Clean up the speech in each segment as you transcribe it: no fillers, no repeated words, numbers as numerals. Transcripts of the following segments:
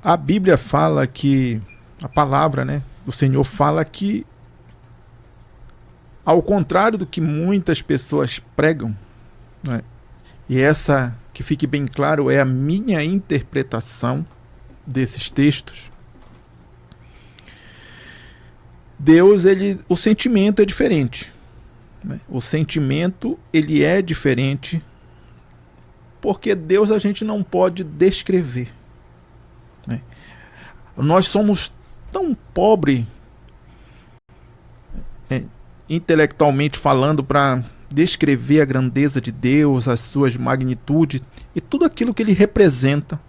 A Bíblia fala que, a palavra, né, do Senhor fala que, ao contrário do que muitas pessoas pregam, né, e essa, que fique bem claro, é a minha interpretação desses textos, Deus, o sentimento é diferente. Né? O sentimento, ele é diferente, porque Deus a gente não pode descrever. Né? Nós somos tão pobres, intelectualmente falando, para descrever a grandeza de Deus, as suas magnitudes e tudo aquilo que ele representa.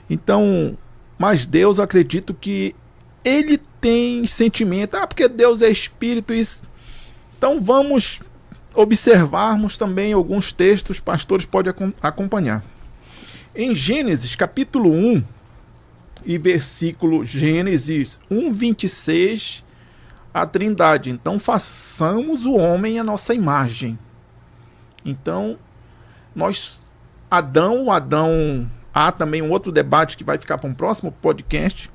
Então, mas Deus, eu acredito que ele tem sentimento. Porque Deus é espírito. Então vamos observarmos também alguns textos, os pastores podem acompanhar. Em Gênesis capítulo 1 e versículo Gênesis 1, 26, a Trindade. Então façamos o homem à nossa imagem. Então Adão, há também um outro debate que vai ficar para um próximo podcast,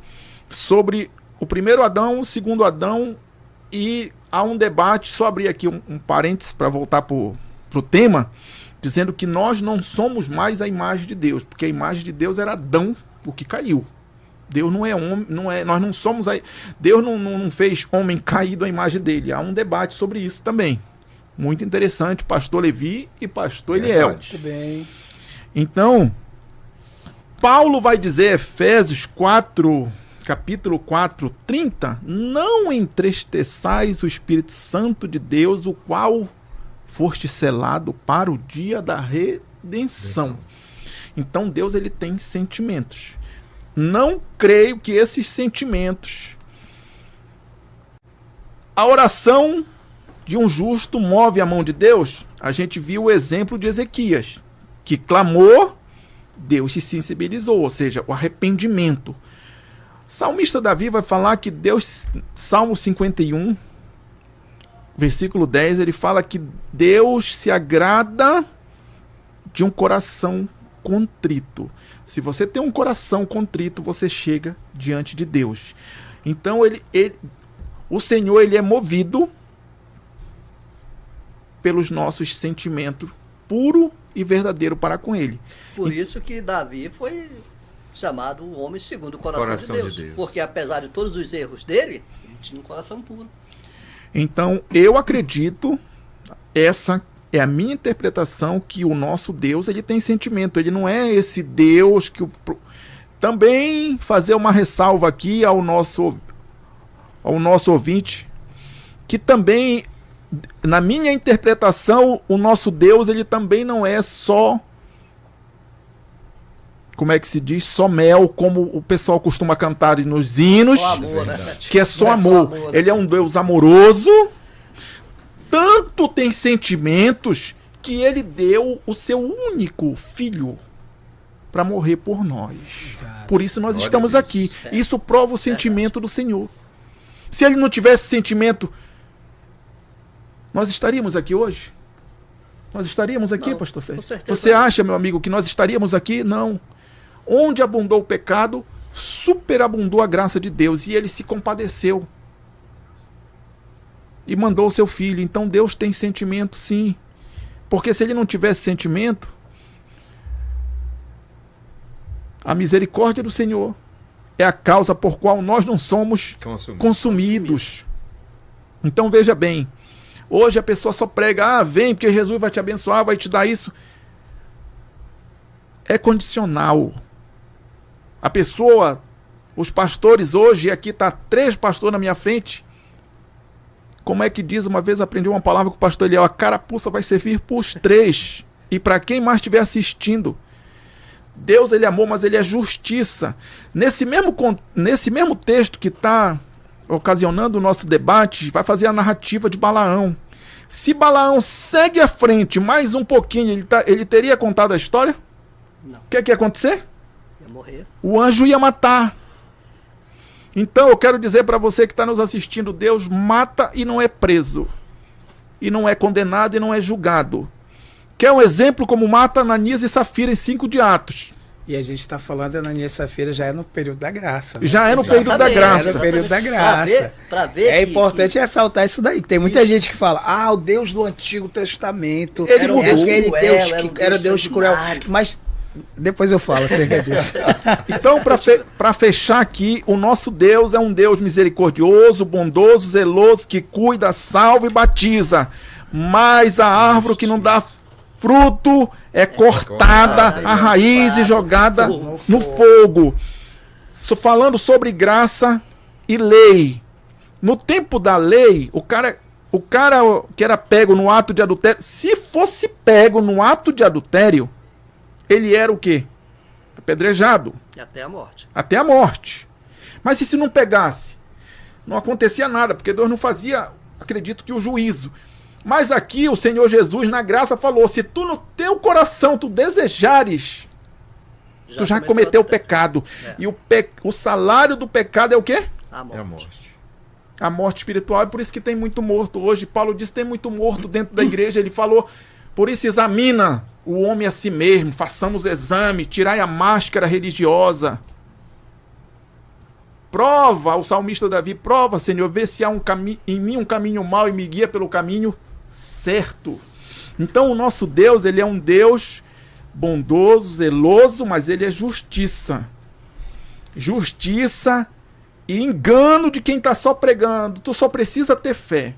sobre o primeiro Adão, o segundo Adão, e há um debate, só abrir aqui um parênteses para voltar para o tema, dizendo que nós não somos mais a imagem de Deus, porque a imagem de Deus era Adão, o que caiu. Deus não é homem, nós não somos Deus não fez homem caído à imagem dele. Há um debate sobre isso também. Muito interessante, pastor Levi e pastor Eliel. Muito bem. Então, Paulo vai dizer, Efésios 4, capítulo 4, 30, não entristeçais o Espírito Santo de Deus, o qual foste selado para o dia da redenção. Então Deus, ele tem sentimentos. Não creio que esses sentimentos, a oração de um justo move a mão de Deus. A gente viu o exemplo de Ezequias, que clamou, Deus se sensibilizou, ou seja, o arrependimento. Salmista Davi vai falar que Deus, Salmo 51, versículo 10, ele fala que Deus se agrada de um coração contrito. Se você tem um coração contrito, você chega diante de Deus. Então o Senhor, ele é movido pelos nossos sentimentos puro e verdadeiro para com ele. Por isso que Davi foi chamado o homem segundo o coração de Deus. Porque apesar de todos os erros dele, ele tinha um coração puro. Então, eu acredito, essa é a minha interpretação, que o nosso Deus, ele tem sentimento. Ele não é esse Deus que... Também fazer uma ressalva aqui ao nosso ouvinte, que também, na minha interpretação, o nosso Deus, ele também não é só... Como é que se diz? Só mel, como o pessoal costuma cantar nos hinos, Amor, né? que é só amor. Ele é um Deus amoroso, tanto tem sentimentos que ele deu o seu único filho para morrer por nós. Exato. Por isso nós Glória estamos a Deus. aqui. Isso prova o sentimento do Senhor. Se ele não tivesse sentimento, nós estaríamos aqui hoje? Nós estaríamos aqui, Não, pastor Sérgio? com certeza Você não. acha, meu amigo, que nós estaríamos aqui? Não. Onde abundou o pecado, superabundou a graça de Deus, e ele se compadeceu e mandou o seu filho. Então Deus tem sentimento, sim, porque se ele não tivesse sentimento, a misericórdia do Senhor é a causa por qual nós não somos consumidos. Então veja bem, hoje a pessoa só prega, vem porque Jesus vai te abençoar, vai te dar isso. É condicional. A pessoa, os pastores hoje, aqui está 3 pastores na minha frente. Como é que diz? Uma vez aprendi uma palavra com o pastor Eliel: a carapuça vai servir para os 3. E para quem mais estiver assistindo. Deus, ele é amor, mas ele é justiça. Nesse mesmo texto que está ocasionando o nosso debate, vai fazer a narrativa de Balaão. Se Balaão segue à frente mais um pouquinho, ele teria contado a história? Não. O que ia acontecer? Ia morrer. O anjo ia matar. Então eu quero dizer para você que está nos assistindo, Deus mata e não é preso. E não é condenado e não é julgado. Quer um exemplo como mata Ananias e Safira em 5 de Atos? E a gente está falando nessa feira já é no período da graça. Né? Já é no período da graça. É no período da graça. Pra ver é importante ressaltar isso daí. Tem muita gente que fala, o Deus do Antigo Testamento ele mudou. Aquele Deus que era Deus cruel. Mas depois eu falo acerca disso. Então, para fechar aqui, o nosso Deus é um Deus misericordioso, bondoso, zeloso, que cuida, salva e batiza. Mas a árvore que não dá fruto é cortada, a raiz e jogada no fogo. Falando sobre graça e lei. No tempo da lei, o cara que era pego no ato de adultério, se fosse pego no ato de adultério, ele era o quê? Apedrejado. Até a morte. Até a morte. Mas se não pegasse? Não acontecia nada, porque Deus não fazia, acredito que o juízo. Mas aqui o Senhor Jesus, na graça, falou, se tu no teu coração tu desejares, tu já cometeu o pecado. É. E o salário do pecado é o quê? A morte. A morte espiritual, é por isso que tem muito morto. Hoje, Paulo diz que tem muito morto dentro da igreja. Ele falou, por isso examina o homem a si mesmo, façamos exame, tirai a máscara religiosa. Prova, o salmista Davi, prova, Senhor, vê se há em mim um caminho mau e me guia pelo caminho certo. Então o nosso Deus, ele é um Deus bondoso, zeloso, mas ele é justiça. Justiça e engano de quem está só pregando. Tu só precisa ter fé.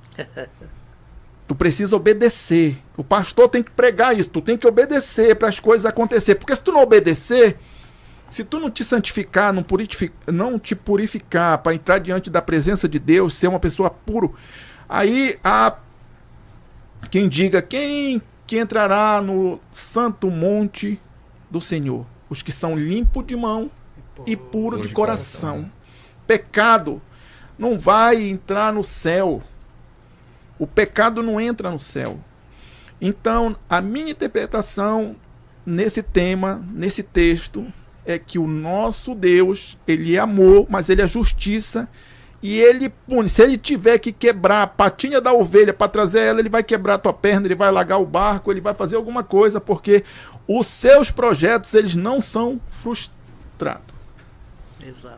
Tu precisa obedecer. O pastor tem que pregar isso. Tu tem que obedecer para as coisas acontecerem. Porque se tu não obedecer, se tu não te santificar, não te purificar para entrar diante da presença de Deus, ser uma pessoa pura, aí há quem diga quem que entrará no santo monte do Senhor. Os que são limpos de mão e puros de coração. Pecado não vai entrar no céu. O pecado não entra no céu. Então, a minha interpretação nesse tema, nesse texto, é que o nosso Deus, ele é amor, mas ele é justiça, e ele pune. Se ele tiver que quebrar a patinha da ovelha para trazer ela, ele vai quebrar a tua perna, ele vai alagar o barco, ele vai fazer alguma coisa, porque os seus projetos, eles não são frustrados. Exato.